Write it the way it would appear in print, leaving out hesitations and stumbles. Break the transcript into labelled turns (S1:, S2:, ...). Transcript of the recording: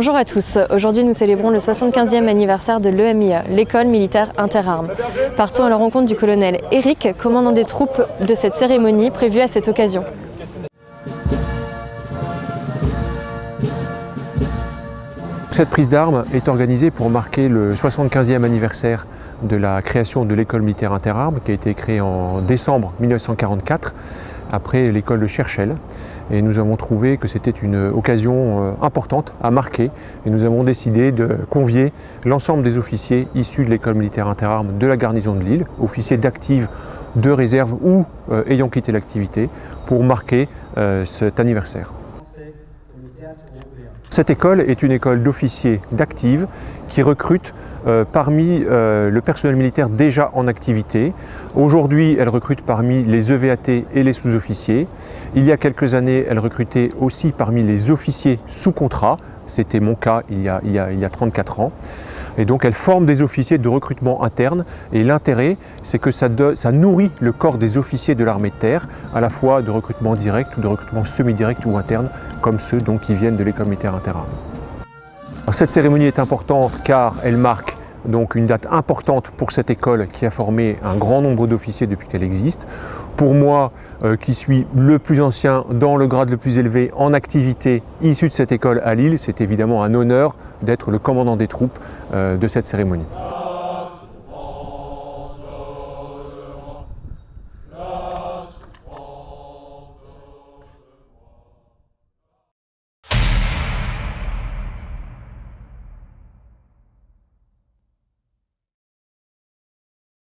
S1: Bonjour à tous, aujourd'hui nous célébrons le 75e anniversaire de l'EMIA, l'école militaire interarmes. Partons à la rencontre du colonel Eric, commandant des troupes de cette cérémonie prévue à cette occasion.
S2: Cette prise d'armes est organisée pour marquer le 75e anniversaire de la création de l'école militaire interarmes qui a été créée en décembre 1944 après l'école de Cherchell. Et nous avons trouvé que c'était une occasion importante à marquer et nous avons décidé de convier l'ensemble des officiers issus de l'école militaire interarmes de la garnison de Lille, officiers d'active, de réserve ou ayant quitté l'activité, pour marquer cet anniversaire. Cette école est une école d'officiers d'active qui recrute parmi le personnel militaire déjà en activité. Aujourd'hui, elle recrute parmi les EVAT et les sous-officiers. Il y a quelques années, elle recrutait aussi parmi les officiers sous contrat. C'était mon cas il y a 34 ans. Et donc elle forme des officiers de recrutement interne et l'intérêt c'est que ça nourrit le corps des officiers de l'armée de terre, à la fois de recrutement direct ou de recrutement semi-direct ou interne, comme ceux donc, qui viennent de l'école militaire interarmes. Cette cérémonie est importante car elle marque donc une date importante pour cette école qui a formé un grand nombre d'officiers depuis qu'elle existe. Pour moi, qui suis le plus ancien dans le grade le plus élevé en activité issu de cette école à Lille, c'est évidemment un honneur d'être le commandant des troupes de cette cérémonie.